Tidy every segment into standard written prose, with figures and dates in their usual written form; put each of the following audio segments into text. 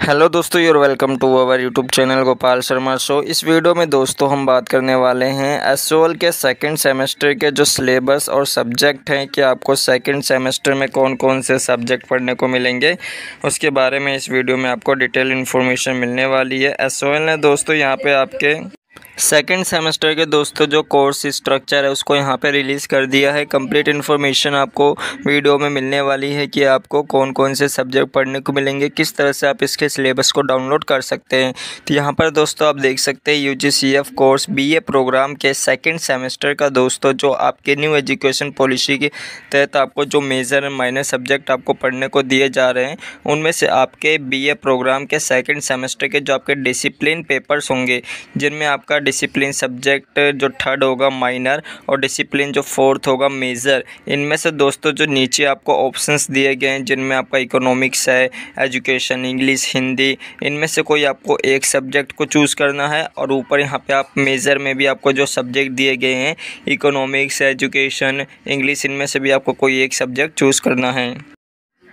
Hello दोस्तों, you're welcome to our YouTube channel Gopal Sharma show. इस video में दोस्तों हम बात करने वाले हैं एसओएल के सेकंड सेमेस्टर के जो सिलेबस और सब्जेक्ट हैं कि आपको सेकंड सेमेस्टर में कौन कौन से सब्जेक्ट पढ़ने को मिलेंगे, उसके बारे में इस वीडियो में आपको डिटेल इन्फॉर्मेशन मिलने वाली है। एसओएल ने दोस्तों यहाँ पे आपके सेकंड सेमेस्टर के दोस्तों जो कोर्स स्ट्रक्चर है उसको यहाँ पे रिलीज़ कर दिया है। कंप्लीट इन्फॉर्मेशन आपको वीडियो में मिलने वाली है कि आपको कौन कौन से सब्जेक्ट पढ़ने को मिलेंगे, किस तरह से आप इसके सिलेबस को डाउनलोड कर सकते हैं। तो यहाँ पर दोस्तों आप देख सकते हैं यूजीसीएफ कोर्स बीए प्रोग्राम के सेकेंड सेमेस्टर का दोस्तों जो आपके न्यू एजुकेशन पॉलिसी के तहत आपको जो मेजर एंड माइनर सब्जेक्ट आपको पढ़ने को दिए जा रहे हैं, उनमें से आपके बीए प्रोग्राम के सेकेंड सेमेस्टर के जो आपके डिसिप्लिन पेपर्स होंगे, जिनमें आपका डिसिप्लिन सब्जेक्ट जो थर्ड होगा माइनर और डिसिप्लिन जो फोर्थ होगा मेजर, इनमें से दोस्तों जो नीचे आपको ऑप्शंस दिए गए हैं जिनमें आपका इकोनॉमिक्स है, एजुकेशन, इंग्लिश, हिंदी, इनमें से कोई आपको एक सब्जेक्ट को चूज़ करना है। और ऊपर यहाँ पे आप मेजर में भी आपको जो सब्जेक्ट दिए गए हैं इकोनॉमिक्स, एजुकेशन, इंग्लिश, इनमें से भी आपको कोई एक सब्जेक्ट चूज़ करना है।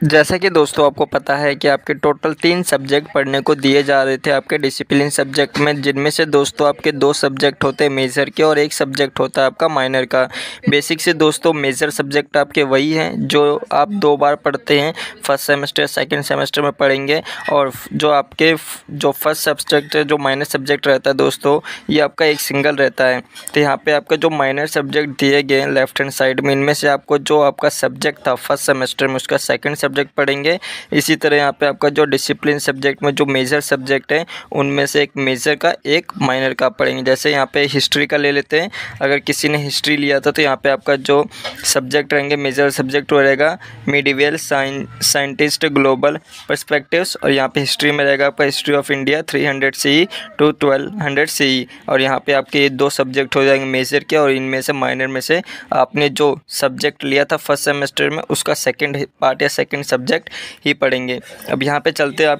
जैसा कि दोस्तों आपको पता है कि आपके टोटल 3 सब्जेक्ट पढ़ने को दिए जा रहे थे आपके डिसिप्लिन सब्जेक्ट में, जिनमें से दोस्तों आपके 2 सब्जेक्ट होते हैं मेजर के और 1 सब्जेक्ट होता है आपका माइनर का। बेसिक से दोस्तों मेजर सब्जेक्ट आपके वही हैं जो आप 2 बार पढ़ते हैं, फर्स्ट सेमेस्टर सेकेंड सेमेस्टर में पढ़ेंगे। और जो आपके जो फर्स्ट सब्जेक्ट है, जो माइनर सब्जेक्ट रहता है दोस्तों, ये आपका एक सिंगल रहता है। तो यहाँ पर आपका जो माइनर सब्जेक्ट दिए गए हैं लेफ्ट हैंड साइड में, इनमें से आपको जो आपका सब्जेक्ट था फर्स्ट सेमेस्टर में उसका सेकेंड सब्जेक्ट पढ़ेंगे। इसी तरह यहाँ पे आपका जो डिसिप्लिन सब्जेक्ट में जो मेजर सब्जेक्ट है उनमें से एक मेजर का एक माइनर का पढ़ेंगे। जैसे यहाँ पे हिस्ट्री का ले लेते हैं, अगर किसी ने हिस्ट्री लिया था तो यहाँ पे आपका जो सब्जेक्ट रहेंगे मेजर सब्जेक्ट वो रहेगा मिडिवल साइंटिस्ट ग्लोबल पर्सपेक्टिव्स, और यहाँ पे हिस्ट्री में रहेगा आपका history of India 300 CE to 1200 CE। और यहाँ पे आपके ये 2 सब्जेक्ट हो जाएंगे मेजर के, और इनमें से माइनर में से आपने जो सब्जेक्ट लिया था फर्स्ट सेमेस्टर में उसका सेकेंड पार्ट या सेकेंड सब्जेक्ट ही पढ़ेंगे। अब यहाँ पे चलते हैं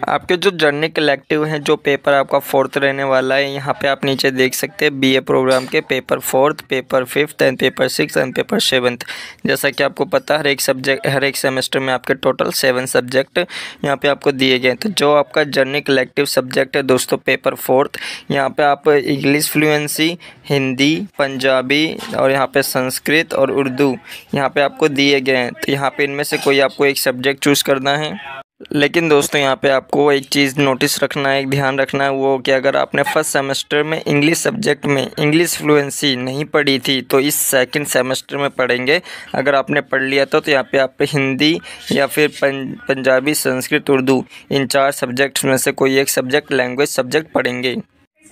आपके जो जर्नल कलेक्टिव हैं, जो पेपर आपका 4th रहने वाला है। यहाँ पे आप नीचे देख सकते हैं बीए प्रोग्राम के paper 4th, paper 5th and paper 6th and paper 7th। जैसा कि आपको पता है हर एक सेमेस्टर में आपके टोटल 7 सब्जेक्ट यहाँ पे आपको दिए गए। तो जो आपका जर्नल कलेक्टिव सब्जेक्ट है दोस्तों पेपर 4th, यहाँ पे आप इंग्लिश फ्लुएंसी, हिंदी, पंजाबी और यहाँ पे संस्कृत और उर्दू यहाँ पे आपको दिए गए हैं। तो यहाँ पे इनमें से कोई आपको एक सब्जेक्ट चूज़ करना है। लेकिन दोस्तों यहाँ पे आपको एक चीज़ नोटिस रखना है, एक ध्यान रखना है, वो कि अगर आपने फर्स्ट सेमेस्टर में इंग्लिश सब्जेक्ट में इंग्लिश फ्लुएंसी नहीं पढ़ी थी तो इस सेकंड सेमेस्टर में पढ़ेंगे। अगर आपने पढ़ लिया तो यहाँ पे आप हिंदी या फिर पंजाबी, संस्कृत, उर्दू, इन 4 सब्जेक्ट्स में से कोई एक सब्जेक्ट लैंग्वेज सब्जेक्ट पढ़ेंगे।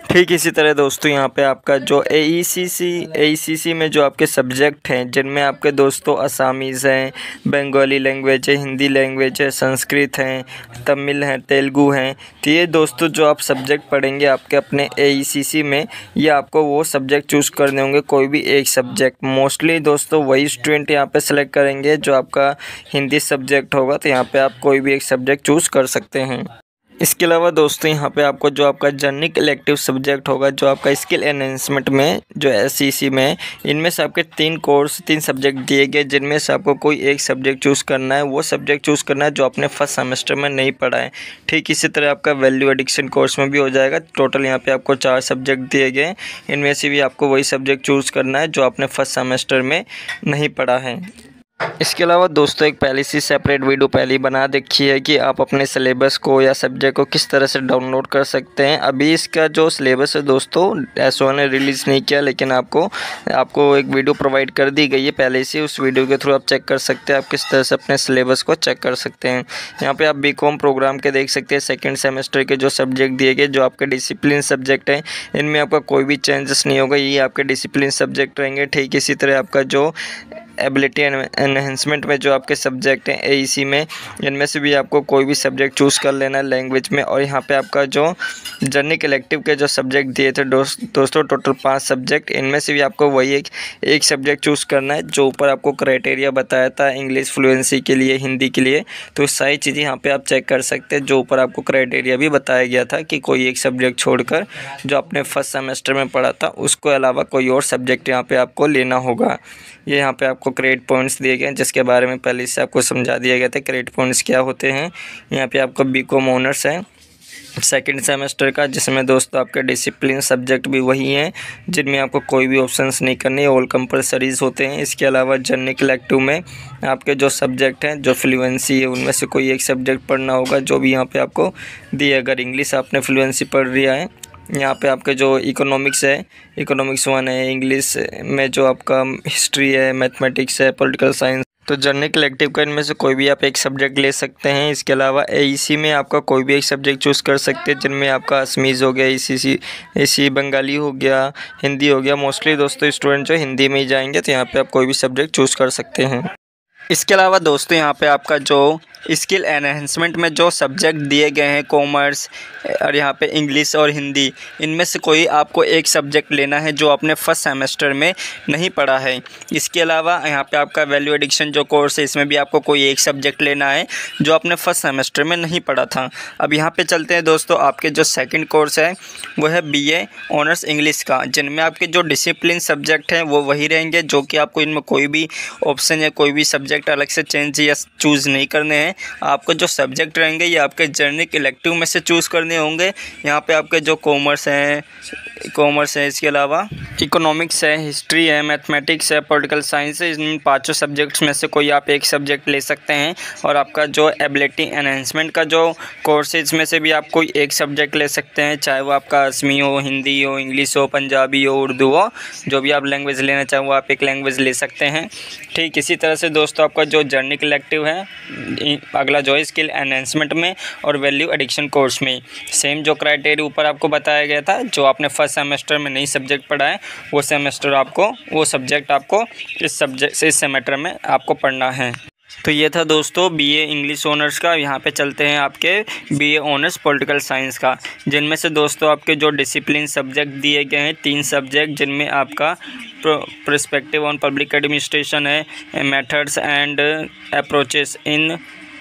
ठीक इसी तरह दोस्तों यहाँ पे आपका जो AECC में जो आपके सब्जेक्ट हैं, जिनमें आपके दोस्तों असामीज़ हैं, बंगाली लैंग्वेज है, हिंदी लैंग्वेज है, संस्कृत हैं, तमिल हैं, तेलुगु हैं, तो ये दोस्तों जो आप सब्जेक्ट पढ़ेंगे आपके अपने AECC में, ये आपको वो सब्जेक्ट चूज़ करने होंगे, कोई भी एक सब्जेक्ट। मोस्टली दोस्तों वही स्टूडेंट यहाँ पर सेलेक्ट करेंगे जो आपका हिंदी सब्जेक्ट होगा, तो यहाँ पर आप कोई भी एक सब्जेक्ट चूज़ कर सकते हैं। इसके अलावा दोस्तों यहाँ पे आपको जो आपका जर्नल कलेक्टिव सब्जेक्ट होगा, जो आपका स्किल एनहेंसमेंट में जो SCC में, इनमें से आपके 3 सब्जेक्ट दिए गए, जिनमें से आपको कोई एक सब्जेक्ट चूज़ करना है। वो सब्जेक्ट चूज़ करना है जो आपने फर्स्ट सेमेस्टर में नहीं पढ़ा है। ठीक इसी तरह आपका वैल्यू एडिक्शन कोर्स में भी हो जाएगा। टोटल यहाँ पे आपको 4 सब्जेक्ट दिए गए, इनमें से भी आपको वही सब्जेक्ट चूज़ करना है जो आपने फर्स्ट सेमेस्टर में नहीं पढ़ा है। इसके अलावा दोस्तों एक पहले से सेपरेट वीडियो पहले ही बना देखी है कि आप अपने सिलेबस को या सब्जेक्ट को किस तरह से डाउनलोड कर सकते हैं। अभी इसका जो सिलेबस है दोस्तों एसओ ने रिलीज़ नहीं किया, लेकिन आपको एक वीडियो प्रोवाइड कर दी गई है पहले से। उस वीडियो के थ्रू आप चेक कर सकते हैं, आप किस तरह से अपने सिलेबस को चेक कर सकते हैं। यहाँ पर आप बीकॉम प्रोग्राम के देख सकते हैं सेकेंड सेमेस्टर के जो सब्जेक्ट दिए गए, जो आपके डिसिप्लिन सब्जेक्ट हैं, इनमें आपका कोई भी चेंजेस नहीं होगा, ये आपके डिसिप्लिन सब्जेक्ट रहेंगे। ठीक इसी तरह आपका जो एबिलिटी एनहेंसमेंट में जो आपके सब्जेक्ट हैं AEC में, इनमें से भी आपको कोई भी सब्जेक्ट चूज़ कर लेना है लैंग्वेज में। और यहाँ पे आपका जो जर्नल कलेक्टिव के जो सब्जेक्ट दिए थे दोस्तों टोटल 5 सब्जेक्ट, इनमें से भी आपको वही एक सब्जेक्ट चूज़ करना है जो ऊपर आपको क्राइटेरिया बताया था इंग्लिश फ्लुएंसी के लिए, हिंदी के लिए। तो सारी चीज़ें यहाँ पे आप चेक कर सकते हैं, जो ऊपर आपको क्राइटेरिया भी बताया गया था कि कोई एक सब्जेक्ट छोड़कर जो आपने फर्स्ट सेमेस्टर में पढ़ा था उसको अलावा कोई और सब्जेक्ट यहाँ पर आपको लेना होगा। ये यहाँ पर आपको आपको क्रेडिट पॉइंट्स दिए गए हैं, जिसके बारे में पहले से आपको समझा दिया गया था क्रेडिट पॉइंट्स क्या होते हैं। यहाँ पे आपका बीकॉम ऑनर्स है सेकंड सेमेस्टर का, जिसमें दोस्तों आपके डिसिप्लिन सब्जेक्ट भी वही हैं जिनमें आपको कोई भी ऑप्शंस नहीं करने, ऑल कंपलसरीज होते हैं। इसके अलावा जनरल इलेक्टिव में आपके जो सब्जेक्ट हैं, जो फ्लुएंसी है, उनमें से कोई एक सब्जेक्ट पढ़ना होगा, जो भी यहाँ पे आपको दिए। अगर इंग्लिश आपने फ्लुएंसी पढ़ लिया है, यहाँ पे आपके जो इकोनॉमिक्स है, इकोनॉमिक्स 1 है, इंग्लिश में जो आपका हिस्ट्री है, मैथमेटिक्स है, पॉलिटिकल साइंस, तो जनरल इलेक्टिव का इनमें से कोई भी आप एक सब्जेक्ट ले सकते हैं। इसके अलावा एईसी में आपका कोई भी एक सब्जेक्ट चूज़ कर सकते हैं, जिनमें आपका असमीज़ हो गया, एसी बंगाली हो गया, हिंदी हो गया। मोस्टली दोस्तों स्टूडेंट जो हिंदी में ही जाएंगे, तो यहाँ पे आप कोई भी सब्जेक्ट चूज़ कर सकते हैं। इसके अलावा दोस्तों यहाँ पे आपका जो स्किल एनहेंसमेंट में जो सब्जेक्ट दिए गए हैं, कॉमर्स और यहाँ पे इंग्लिश और हिंदी, इनमें से कोई आपको एक सब्जेक्ट लेना है जो आपने फर्स्ट सेमेस्टर में नहीं पढ़ा है। इसके अलावा यहाँ पे आपका वैल्यू एडिक्शन जो कोर्स है, इसमें भी आपको कोई एक सब्जेक्ट लेना है जो आपने फर्स्ट सेमेस्टर में नहीं पढ़ा था। अब यहाँ पे चलते हैं दोस्तों, आपके जो सेकेंड कोर्स है वो है BA ऑनर्स इंग्लिश का, जिनमें आपके जो डिसिप्लिन सब्जेक्ट हैं वो वही रहेंगे, जो कि आपको इनमें कोई भी ऑप्शन या कोई भी सब्जेक्ट अलग से चेंज या चूज़ नहीं करने हैं। आपको जो सब्जेक्ट रहेंगे ये आपके जनरल इलेक्टिव में से चूज़ करने होंगे। यहाँ पे आपके जो कॉमर्स है, इसके अलावा इकोनॉमिक्स है, हिस्ट्री है, मैथमेटिक्स है, पॉलिटिकल साइंस है, इन पांचों सब्जेक्ट्स में से कोई आप एक सब्जेक्ट ले सकते हैं। और आपका जो एबिलिटी एनहेंसमेंट का जो कोर्स है, इसमें से भी आप कोई एक सब्जेक्ट ले सकते हैं, चाहे वो आपका असमी हो, हिंदी हो, इंग्लिश हो, पंजाबी हो, उर्दू हो, जो भी आप लैंग्वेज लेना चाहें वो आप एक लैंग्वेज ले सकते हैं। ठीक इसी तरह से दोस्तों आपका जो जनरल इलेक्टिव है, अगला जो है स्किल एनहेंसमेंट में और वैल्यू एडिक्शन कोर्स में सेम जो क्राइटेरिया ऊपर आपको बताया गया था, जो आपने फर्स्ट सेमेस्टर में नहीं सब्जेक्ट पढ़ा है वो सब्जेक्ट आपको इस सेमेस्टर में आपको पढ़ना है। तो ये था दोस्तों BA इंग्लिश ऑनर्स का। यहाँ पे चलते हैं आपके BA ऑनर्स पॉलिटिकल साइंस का, जिनमें से दोस्तों आपके जो डिसिप्लिन सब्जेक्ट दिए गए हैं 3 सब्जेक्ट, जिनमें आपका पर्सपेक्टिव ऑन पब्लिक एडमिनिस्ट्रेशन है, methods and approaches in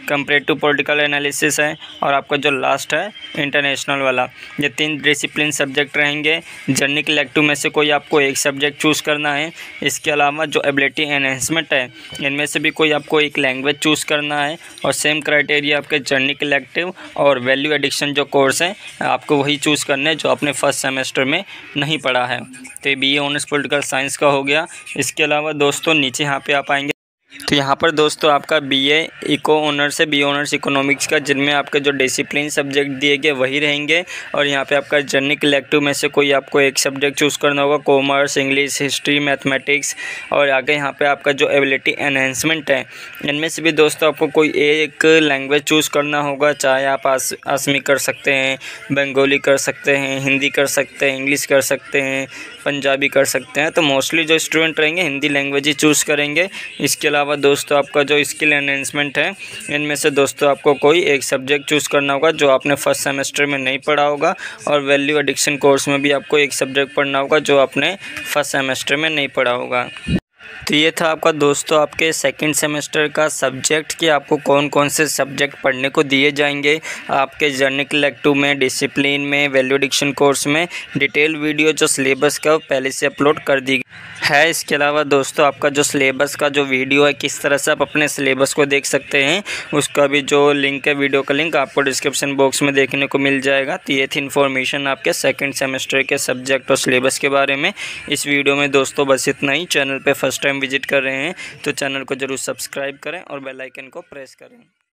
comparative political analysis है, और आपका जो लास्ट है इंटरनेशनल वाला। ये 3 डिसिप्लिन सब्जेक्ट रहेंगे। जनरल इलेक्टिव में से कोई आपको एक सब्जेक्ट चूज़ करना है। इसके अलावा जो एबिलिटी एनहेंसमेंट है, इनमें से भी कोई आपको एक लैंग्वेज चूज़ करना है, और सेम क्राइटेरिया आपके जनरल इलेक्टिव और वैल्यू एडिक्शन जो कोर्स है आपको वही चूज़ करना है जो आपने फर्स्ट सेमेस्टर में नहीं पढ़ा है। तो BA ऑनर्स पॉलिटिकल साइंस का हो गया। इसके अलावा दोस्तों नीचे यहाँ पे आप आएंगे, तो यहाँ पर दोस्तों आपका BA इको ऑनर्स है, BA ऑनर्स इकोनॉमिक्स का, जिनमें आपके जो डिसिप्लिन सब्जेक्ट दिए गए वही रहेंगे। और यहाँ पे आपका जनरल इलेक्टिव में से कोई आपको एक सब्जेक्ट चूज़ करना होगा, कॉमर्स, इंग्लिश, हिस्ट्री, मैथमेटिक्स। और आगे यहाँ पे आपका जो एबिलिटी एनहेंसमेंट है, इनमें से भी दोस्तों आपको कोई एक लैंग्वेज चूज़ करना होगा, चाहे आप असमी कर सकते हैं, बंगाली कर सकते हैं, हिंदी कर सकते हैं, इंग्लिश कर सकते हैं, पंजाबी कर सकते हैं। तो मोस्टली जो स्टूडेंट रहेंगे हिंदी लैंग्वेज ही चूज़ करेंगे। इसके अलावा दोस्तों आपका जो स्किल एनहेंसमेंट है, इनमें से दोस्तों आपको कोई एक सब्जेक्ट चूज़ करना होगा जो आपने फर्स्ट सेमेस्टर में नहीं पढ़ा होगा। और वैल्यू एडिक्शन कोर्स में भी आपको एक सब्जेक्ट पढ़ना होगा जो आपने फर्स्ट सेमेस्टर में नहीं पढ़ा होगा। तो ये था आपका दोस्तों आपके सेकंड सेमेस्टर का सब्जेक्ट कि आपको कौन कौन से सब्जेक्ट पढ़ने को दिए जाएंगे आपके जनरल इलेक्टिव में, डिसिप्लिन में, वैल्यू एडिक्शन कोर्स में। डिटेल वीडियो जो सिलेबस का पहले से अपलोड कर दी है। इसके अलावा दोस्तों आपका जो सिलेबस का जो वीडियो है, किस तरह से आप अपने सिलेबस को देख सकते हैं, उसका भी जो लिंक है, वीडियो का लिंक आपको डिस्क्रिप्शन बॉक्स में देखने को मिल जाएगा। तो ये थी इन्फॉर्मेशन आपके सेकंड सेमेस्टर के सब्जेक्ट और सिलेबस के बारे में। इस वीडियो में दोस्तों बस इतना ही। चैनल पे फर्स्ट टाइम विजिट कर रहे हैं तो चैनल को ज़रूर सब्सक्राइब करें और बेल आइकन को प्रेस करें।